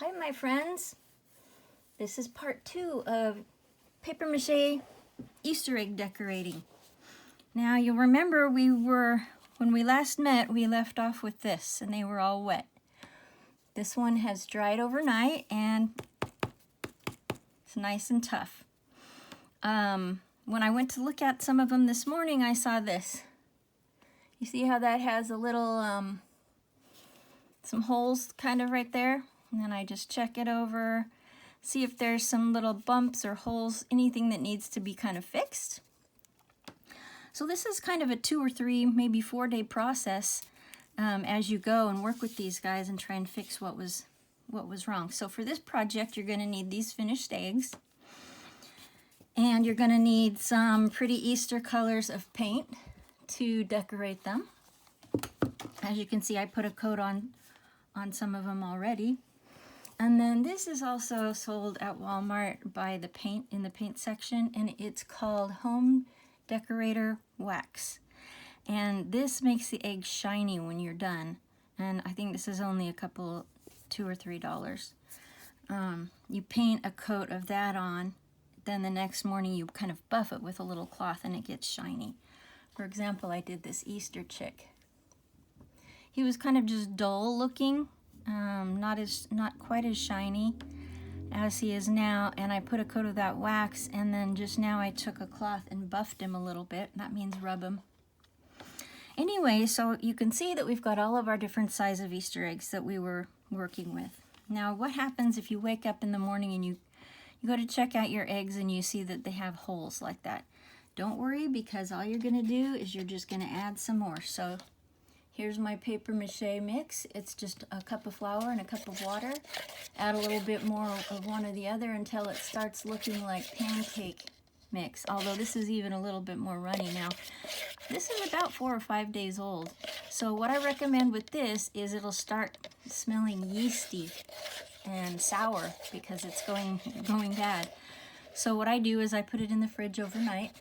Hi my friends, this is part 2 of paper-mache Easter egg decorating. Now you'll remember when we last met, we left off with this and they were all wet. This one has dried overnight and it's nice and tough. When I went to look at some of them this morning, I saw this. You see how that has a little, some holes kind of right there? And then I just check it over, see if there's some little bumps or holes, anything that needs to be kind of fixed. So this is kind of a 2 or 3, maybe 4-day process as you go and work with these guys and try and fix what was wrong. So for this project, you're going to need these finished eggs. And you're going to need some pretty Easter colors of paint to decorate them. As you can see, I put a coat on some of them already. And then this is also sold at Walmart by the paint in the paint section, and it's called Home Decorator Wax. And this makes the egg shiny when you're done. And I think this is only a couple, $2 or $3. You paint a coat of that on, then the next morning you kind of buff it with a little cloth and it gets shiny. For example, I did this Easter chick. He was kind of just dull looking. Not quite as shiny as he is now, and I put a coat of that wax, and then just now I took a cloth and buffed him a little bit. That means rub him. Anyway, so you can see that we've got all of our different size of Easter eggs that we were working with. Now what happens if you wake up in the morning and you go to check out your eggs and you see that they have holes like that? Don't worry, because all you're going to do is you're just going to add some more. So here's my paper-mache mix. It's just a cup of flour and a cup of water. Add a little bit more of one or the other until it starts looking like pancake mix, although this is even a little bit more runny now. This is about 4 or 5 days old. So what I recommend with this is it'll start smelling yeasty and sour because it's going bad. So what I do is I put it in the fridge overnight,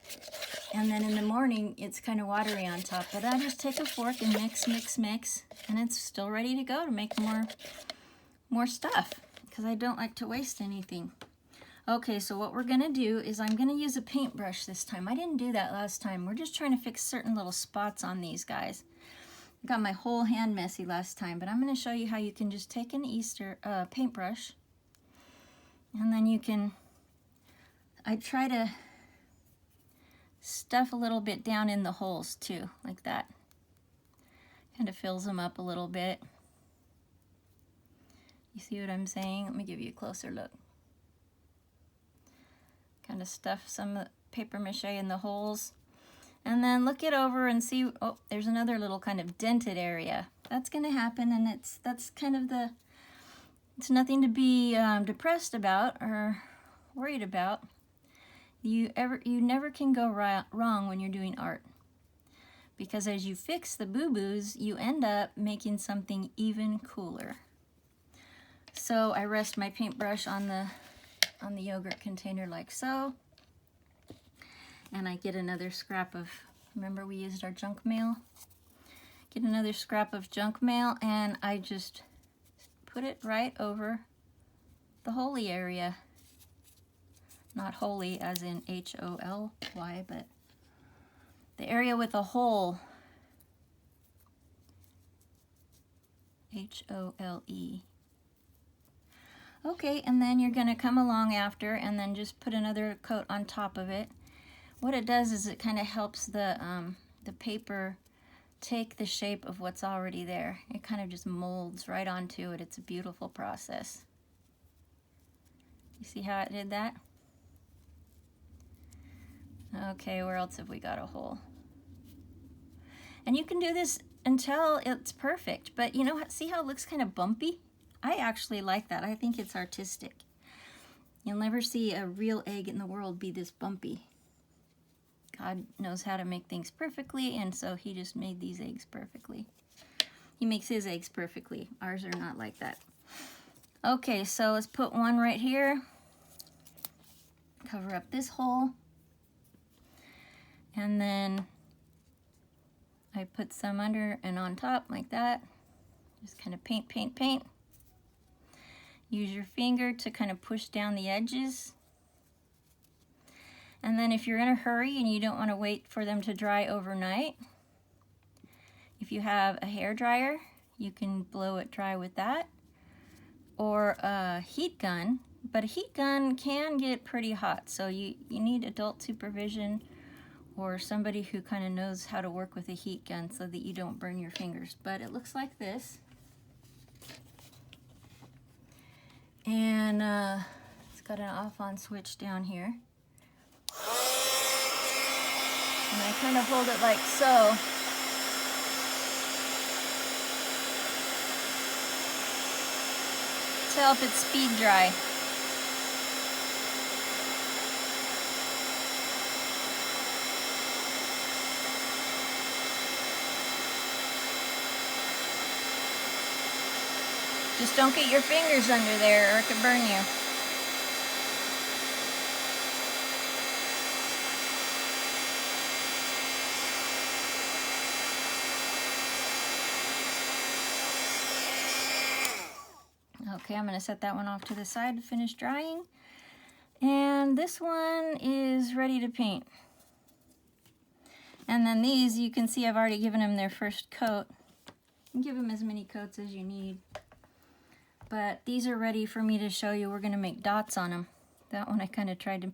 and then in the morning it's kind of watery on top, but I just take a fork and mix, and it's still ready to go to make more stuff, because I don't like to waste anything. Okay, so what we're gonna do is I'm gonna use a paintbrush this time. I didn't do that last time. We're just trying to fix certain little spots on these guys. I got my whole hand messy last time, but I'm gonna show you how you can just take an Easter paintbrush, and then you can, I try to stuff a little bit down in the holes too, like that. Kind of fills them up a little bit. You see what I'm saying? Let me give you a closer look. Kind of stuff some paper-mache in the holes. And then look it over and see, oh, there's another little kind of dented area. That's going to happen, and that's kind of it's nothing to be depressed about or worried about. You never can go wrong when you're doing art, because as you fix the boo-boos, you end up making something even cooler. So I rest my paintbrush on the yogurt container like so, and I get another scrap of, remember we used our junk mail? Get another scrap of junk mail, and I just put it right over the holy area. Not holy as in H-O-L-Y, but the area with a hole. H-O-L-E. Okay, and then you're going to come along after and then just put another coat on top of it. What it does is it kind of helps the paper take the shape of what's already there. It kind of just molds right onto it. It's a beautiful process. You see how it did that? Okay, where else have we got a hole? And you can do this until it's perfect, but you know, see how it looks kind of bumpy? I actually like that. I think it's artistic. You'll never see a real egg in the world be this bumpy. God knows how to make things perfectly, and so he just made these eggs perfectly. He makes his eggs perfectly. Ours are not like that. Okay, so let's put one right here. Cover up this hole. And then I put some under and on top like that. Just kind of paint. use your finger to kind of push down the edges. And then if you're in a hurry and you don't want to wait for them to dry overnight, if you have a hair dryer, you can blow it dry with that, or a heat gun. But a heat gun can get pretty hot, so you need adult supervision or somebody who kind of knows how to work with a heat gun so that you don't burn your fingers. But it looks like this. And it's got an off-on switch down here. And I kind of hold it like so. To help it speed dry. Just don't get your fingers under there or it could burn you. Okay, I'm going to set that one off to the side to finish drying. And this one is ready to paint. And then these, you can see I've already given them their first coat. You can give them as many coats as you need. But these are ready for me to show you. We're going to make dots on them. That one I kind of tried to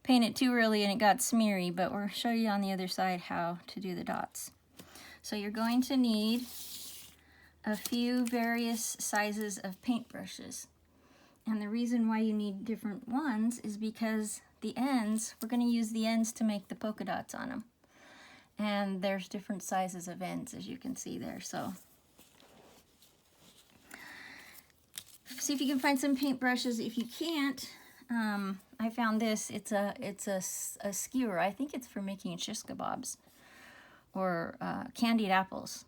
paint it too early and it got smeary, but we'll show you on the other side how to do the dots. So you're going to need a few various sizes of paintbrushes. And the reason why you need different ones is because the ends, we're going to use the ends to make the polka dots on them. And there's different sizes of ends, as you can see there. So see if you can find some paintbrushes. If you can't, I found this. It's a skewer. I think it's for making shish kebabs or candied apples.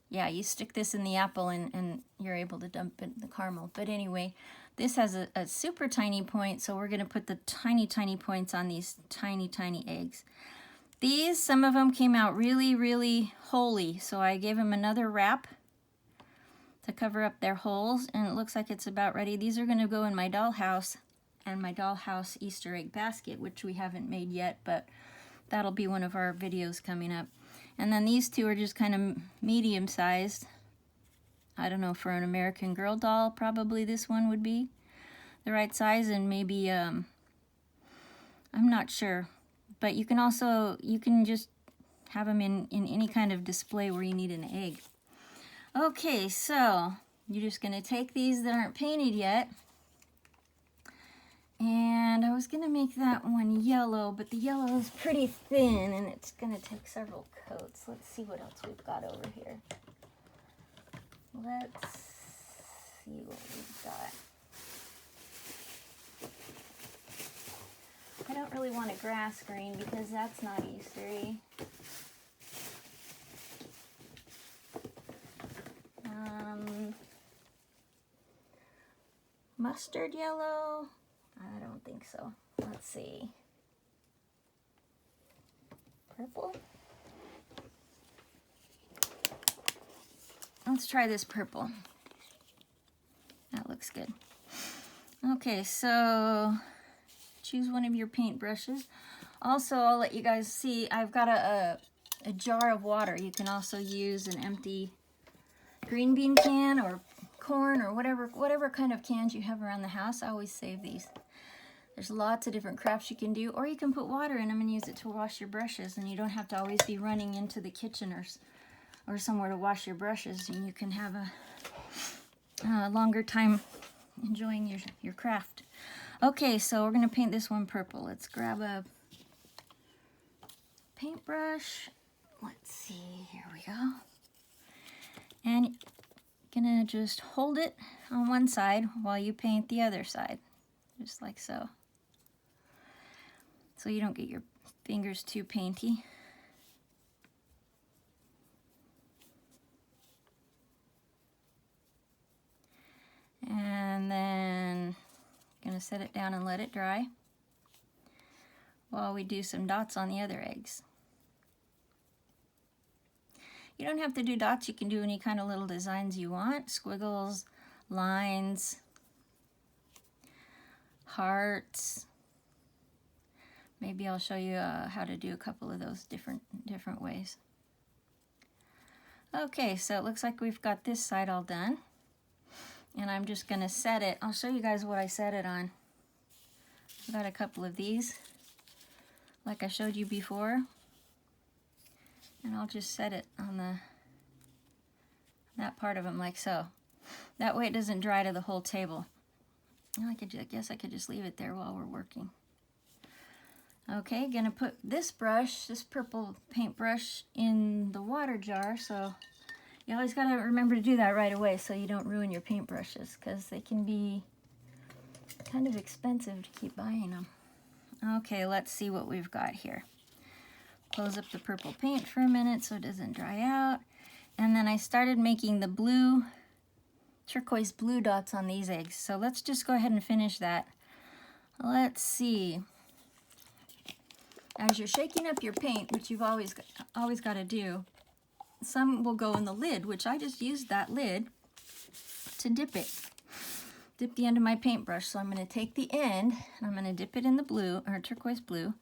Yeah, you stick this in the apple and you're able to dump it in the caramel. But anyway, this has a super tiny point, so we're going to put the tiny, tiny points on these tiny, tiny eggs. These, some of them came out really, really holy, so I gave them another wrap to cover up their holes, and it looks like it's about ready. These are going to go in my dollhouse and my dollhouse Easter egg basket, which we haven't made yet, but that'll be one of our videos coming up. And then these two are just kind of medium sized. I don't know, for an American Girl doll, probably this one would be the right size, and maybe, I'm not sure. But you can also, you can just have them in any kind of display where you need an egg. Okay, so you're just going to take these that aren't painted yet. And I was going to make that one yellow, but the yellow is pretty thin and it's going to take several coats. Let's see what else we've got over here. Let's see what we've got. I don't really want a grass green because that's not Eastery. Mustard yellow? I don't think so. Let's see. Purple? Let's try this purple. That looks good. Okay, so choose one of your paint brushes. Also, I'll let you guys see, I've got a jar of water. You can also use an empty green bean can or corn or whatever kind of cans you have around the house. I always save these. There's lots of different crafts you can do, or you can put water in them and use it to wash your brushes, and you don't have to always be running into the kitchen or somewhere to wash your brushes, and you can have a longer time enjoying your craft. Okay, so we're going to paint this one purple. Let's grab a paintbrush. Let's see, here we go. And gonna just hold it on one side while you paint the other side, just like so. So you don't get your fingers too painty. And then gonna set it down and let it dry while we do some dots on the other eggs. You don't have to do dots, you can do any kind of little designs you want, squiggles, lines, hearts. Maybe I'll show you how to do a couple of those different ways. Okay, so it looks like we've got this side all done. And I'm just gonna set it. I'll show you guys what I set it on. I've got a couple of these, like I showed you before. And I'll just set it on that part of them like so. That way it doesn't dry to the whole table. I guess I could just leave it there while we're working. Okay, gonna put this brush, this purple paintbrush, in the water jar, so you always gotta remember to do that right away so you don't ruin your paintbrushes, because they can be kind of expensive to keep buying them. Okay, let's see what we've got here. Close up the purple paint for a minute so it doesn't dry out. And then I started making the blue, turquoise blue dots on these eggs. So let's just go ahead and finish that. Let's see. As you're shaking up your paint, which you've always got to do, some will go in the lid, which I just used that lid to dip it. Dip the end of my paintbrush. So I'm going to take the end and I'm going to dip it in the blue, or turquoise blue,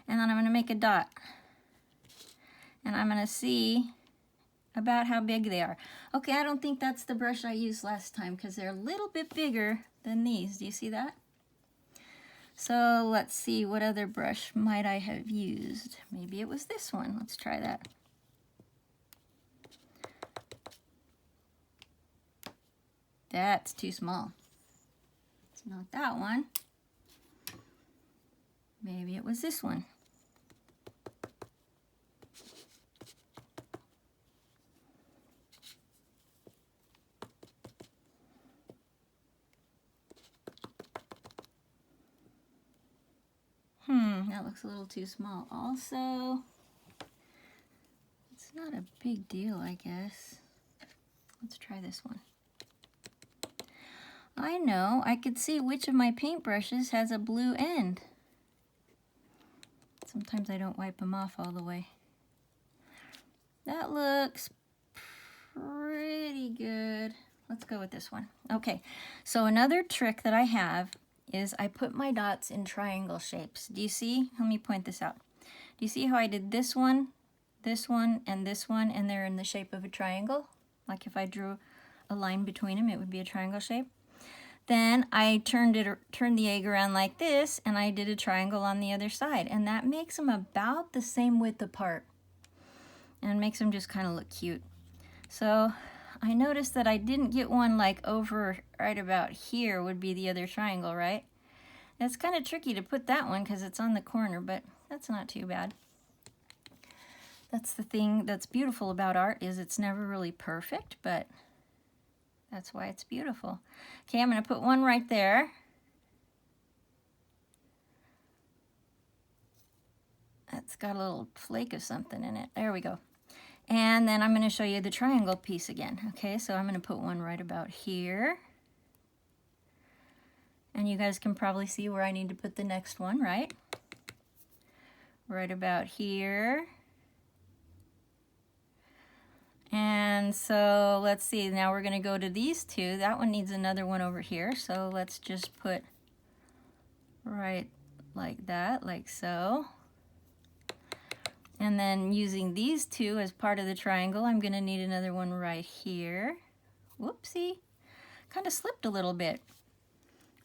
and then I'm going to make a dot. And I'm going to see about how big they are. Okay, I don't think that's the brush I used last time because they're a little bit bigger than these. Do you see that? So let's see, what other brush might I have used? Maybe it was this one. Let's try that. That's too small. It's not that one. Maybe it was this one. That looks a little too small also. It's not a big deal, I guess. Let's try this one. I know, I could see which of my paintbrushes has a blue end. Sometimes I don't wipe them off all the way. That looks pretty good. Let's go with this one. Okay, so another trick that I have is I put my dots in triangle shapes. Do you see? Let me point this out. Do you see how I did this one, and this one, and they're in the shape of a triangle? Like if I drew a line between them, it would be a triangle shape. Then I turned the egg around like this, and I did a triangle on the other side, and that makes them about the same width apart, and makes them just kind of look cute. So I noticed that I didn't get one like over right about here would be the other triangle, right? It's kind of tricky to put that one because it's on the corner, but that's not too bad. That's the thing that's beautiful about art, is it's never really perfect, but that's why it's beautiful. Okay, I'm going to put one right there. That's got a little flake of something in it. There we go. And then I'm going to show you the triangle piece again. Okay, so I'm going to put one right about here. And you guys can probably see where I need to put the next one, right? Right about here. And so let's see, now we're going to go to these two. That one needs another one over here. So let's just put right like that, like so. And then using these two as part of the triangle, I'm going to need another one right here. Whoopsie. Kind of slipped a little bit.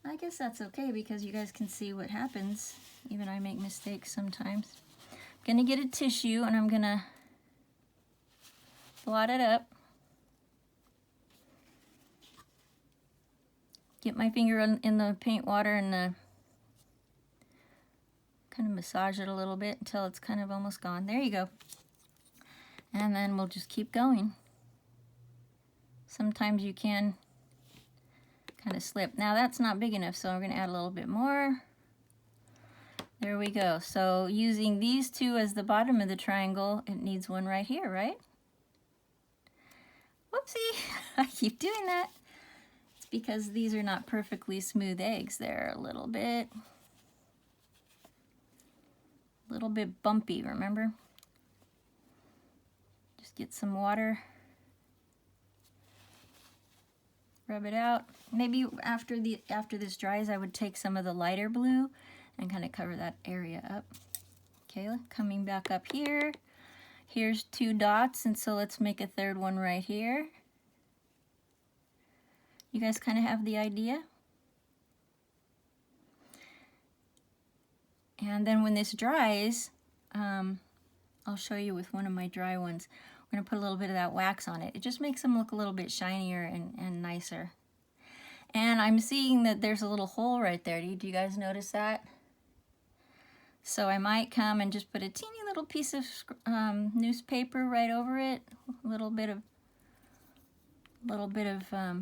I guess that's okay because you guys can see what happens. Even I make mistakes sometimes. I'm going to get a tissue and I'm going to blot it up. Get my finger in the paint water and kind of massage it a little bit until it's kind of almost gone. There you go. And then we'll just keep going. Sometimes you can kind of slip. Now that's not big enough, so I'm going to add a little bit more. There we go. So using these two as the bottom of the triangle, it needs one right here, right? Whoopsie, I keep doing that. It's because these are not perfectly smooth eggs. They're a little bit bumpy, remember? Just get some water rub it out. Maybe after this dries, I would take some of the lighter blue and kind of cover that area up. Okay, coming back up here. Here's 2 dots, and so let's make a third one right here. You guys kind of have the idea? And then when this dries, I'll show you with one of my dry ones. We're going to put a little bit of that wax on it. It just makes them look a little bit shinier and nicer. And I'm seeing that there's a little hole right there. Do you guys notice that? So I might come and just put a teeny little piece of newspaper right over it. A little bit of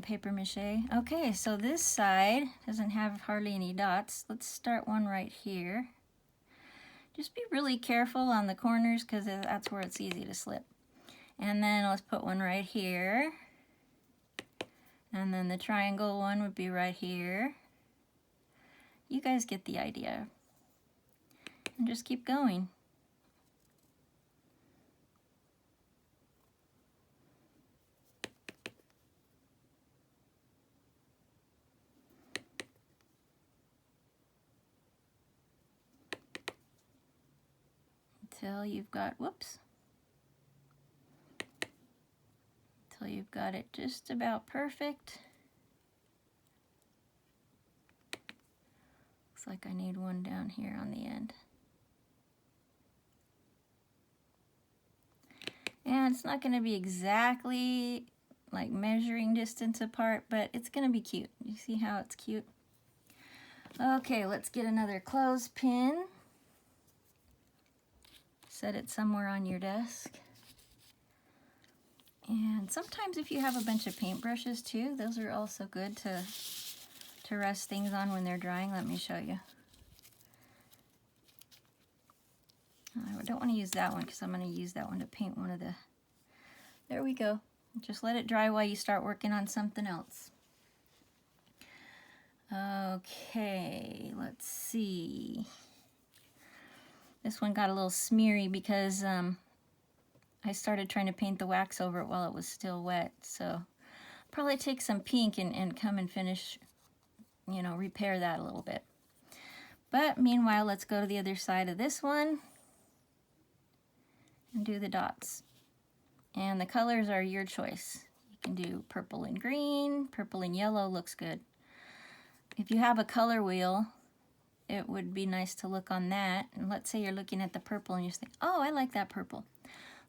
paper-mache. Okay, so this side doesn't have hardly any dots. Let's start one right here. Just be really careful on the corners because that's where it's easy to slip. And then let's put one right here. And then the triangle one would be right here. You guys get the idea. And just keep going. Until you've got, until you've got it just about perfect. Looks like I need one down here on the end. And it's not going to be exactly like measuring distance apart, but it's going to be cute. You see how it's cute? Okay, let's get another clothespin. Set it somewhere on your desk. And sometimes if you have a bunch of paintbrushes too, those are also good to rest things on when they're drying. Let me show you. I don't want to use that one because I'm going to use that one to paint one of the... There we go. Just let it dry while you start working on something else. Okay, let's see. This one got a little smeary because I started trying to paint the wax over it while it was still wet. So probably take some pink and come and finish, you know, repair that a little bit. But meanwhile, let's go to the other side of this one and do the dots. And the colors are your choice. You can do purple and green, purple and yellow looks good. If you have a color wheel, it would be nice to look on that. And let's say you're looking at the purple and you just think, oh, I like that purple.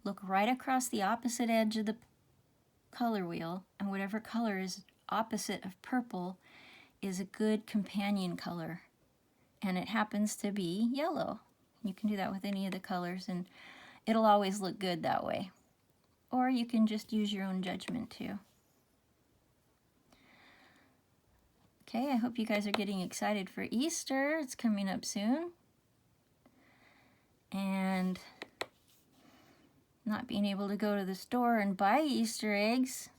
Look right across the opposite edge of the color wheel, and whatever color is opposite of purple is a good companion color. And it happens to be yellow. You can do that with any of the colors and it'll always look good that way. Or you can just use your own judgment too. Okay, I hope you guys are getting excited for Easter. It's coming up soon. And not being able to go to the store and buy Easter eggs,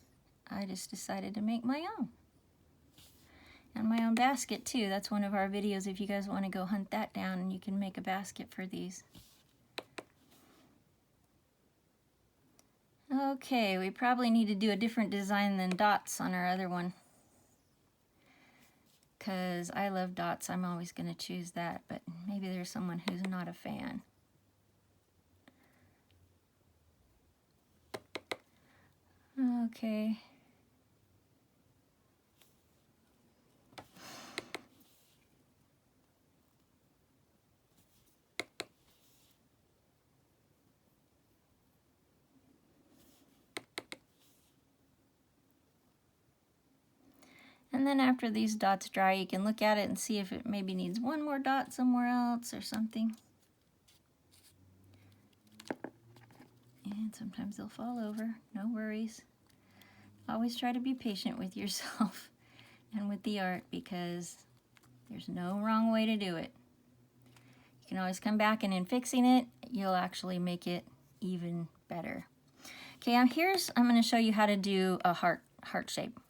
I just decided to make my own. And my own basket too. That's one of our videos if you guys want to go hunt that down, and you can make a basket for these. Okay, we probably need to do a different design than dots on our other one. Because I love dots, I'm always going to choose that, but maybe there's someone who's not a fan. Okay. And then after these dots dry, you can look at it and see if it maybe needs one more dot somewhere else or something. And sometimes they'll fall over, no worries. Always try to be patient with yourself and with the art, because there's no wrong way to do it. You can always come back, and in fixing it, you'll actually make it even better. Okay, I'm going to show you how to do a heart shape.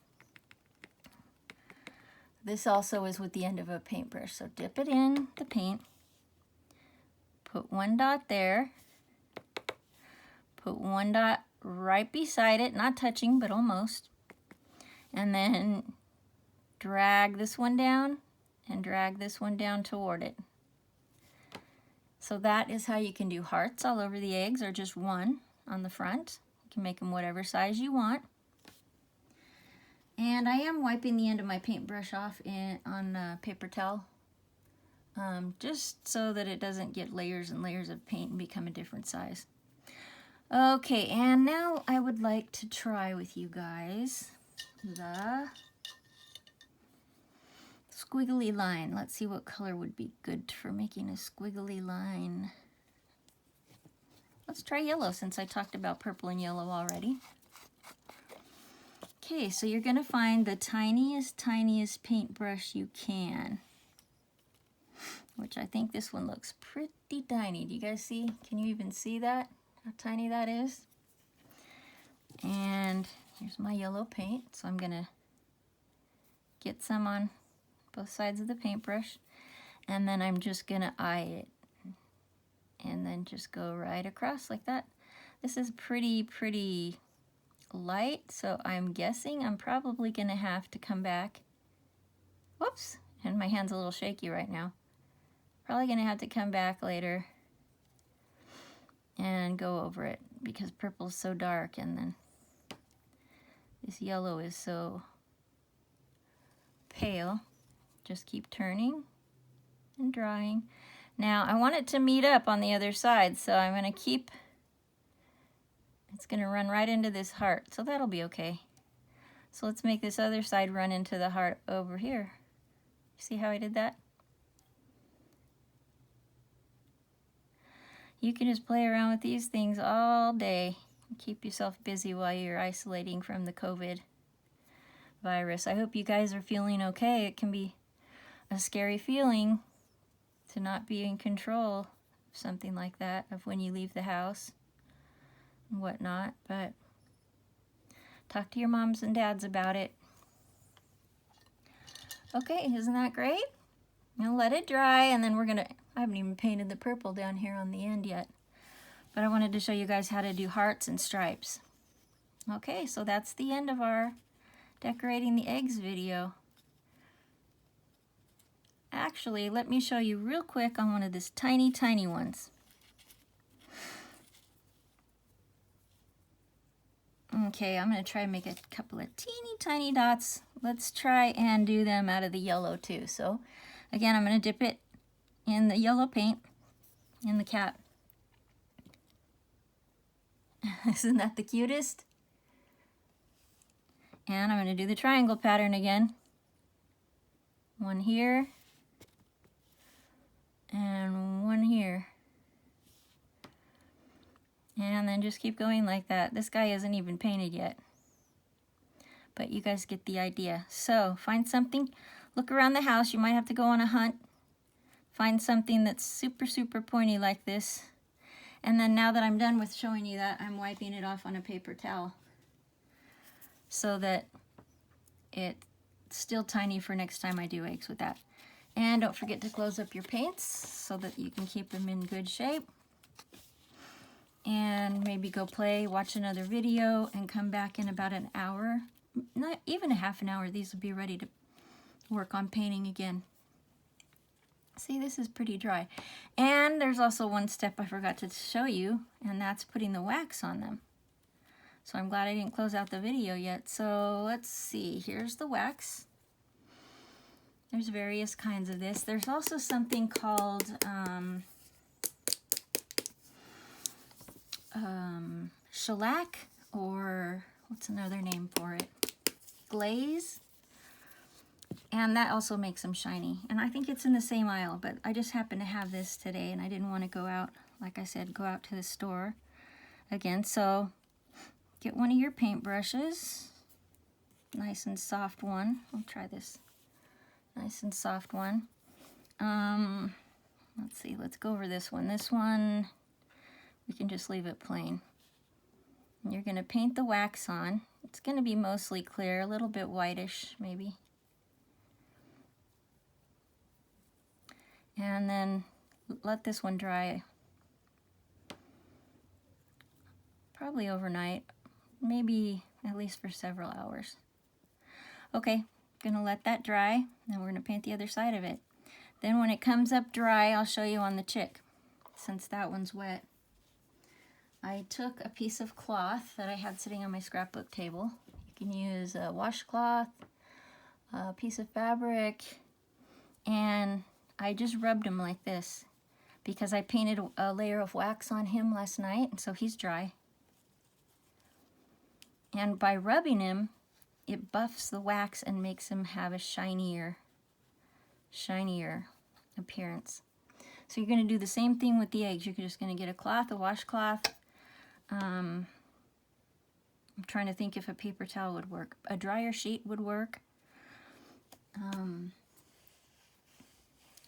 This also is with the end of a paintbrush. So dip it in the paint, put one dot there, put one dot right beside it, not touching, but almost. And then drag this one down and drag this one down toward it. So that is how you can do hearts all over the eggs, or just one on the front. You can make them whatever size you want. And I am wiping the end of my paintbrush off on paper towel, just so that it doesn't get layers and layers of paint and become a different size. Okay, and now I would like to try with you guys the squiggly line. Let's see what color would be good for making a squiggly line. Let's try yellow, since I talked about purple and yellow already. Okay, so you're gonna find the tiniest paintbrush you can, which I think this one looks pretty tiny. Do you guys see? Can you even see that? How tiny that is? And here's my yellow paint, so I'm gonna get some on both sides of the paintbrush, and then I'm just gonna eye it, and then just go right across like that. This is pretty light, so I'm guessing I'm probably gonna have to come back. Whoops, and my hand's a little shaky right now. Probably gonna have to come back later and go over it, because purple's so dark, and then this yellow is so pale. Just keep turning and drawing. Now I want it to meet up on the other side, so I'm gonna keep, it's gonna run right into this heart, so that'll be okay. So let's make this other side run into the heart over here. See how I did that? You can just play around with these things all day and keep yourself busy while you're isolating from the COVID virus. I hope you guys are feeling okay. It can be a scary feeling to not be in control of something like that, of when you leave the house and whatnot, but talk to your moms and dads about it. Okay, isn't that great? Now let it dry, and then I haven't even painted the purple down here on the end yet, but I wanted to show you guys how to do hearts and stripes. Okay, so that's the end of our decorating the eggs video. Actually, let me show you real quick on one of these tiny ones. Okay, I'm going to try and make a couple of tiny dots. Let's try and do them out of the yellow too. So again, I'm going to dip it in the yellow paint, in the cat. Isn't that the cutest? And I'm going to do the triangle pattern again. One here, and one here. And then just keep going like that. This guy isn't even painted yet, but you guys get the idea. So find something, look around the house. You might have to go on a hunt. Find something that's super pointy like this. And then now that I'm done with showing you that, I'm wiping it off on a paper towel so that it's still tiny for next time I do eggs with that. And don't forget to close up your paints so that you can keep them in good shape. And maybe go play, watch another video, and come back in about an hour, not even a half an hour. These will be ready to work on painting again. See, this is pretty dry. And there's also one step I forgot to show you, and that's putting the wax on them. So I'm glad I didn't close out the video yet. So let's see, here's the wax. There's various kinds of this. There's also something called shellac, or what's another name for it? Glaze. And that also makes them shiny. And I think it's in the same aisle, but I just happen to have this today, and I didn't want to go out, like I said, go out to the store again. So get one of your paintbrushes, nice and soft one. I'll try this. Nice and soft one. Let's see, let's go over this one. This one, we can just leave it plain. And you're gonna paint the wax on. It's gonna be mostly clear, a little bit whitish maybe. And then let this one dry probably overnight, maybe at least for several hours. Okay, gonna let that dry. Now we're gonna paint the other side of it. Then when it comes up dry, I'll show you on the chick, since that one's wet. I took a piece of cloth that I had sitting on my scrapbook table. You can use a washcloth, a piece of fabric, and I just rubbed him like this because I painted a layer of wax on him last night, and so he's dry. And by rubbing him, it buffs the wax and makes him have a shinier appearance. So you're going to do the same thing with the eggs. You're just going to get a cloth, a washcloth. I'm trying to think if a paper towel would work. A dryer sheet would work.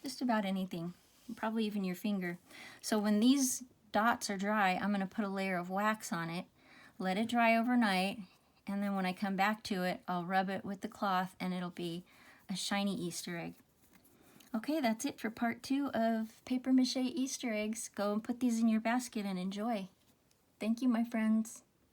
Just about anything, probably even your finger. So when these dots are dry, I'm going to put a layer of wax on it, let it dry overnight, and then when I come back to it, I'll rub it with the cloth and it'll be a shiny Easter egg. Okay, that's it for part 2 of Paper-Mache Easter eggs. Go and put these in your basket and enjoy. Thank you, my friends.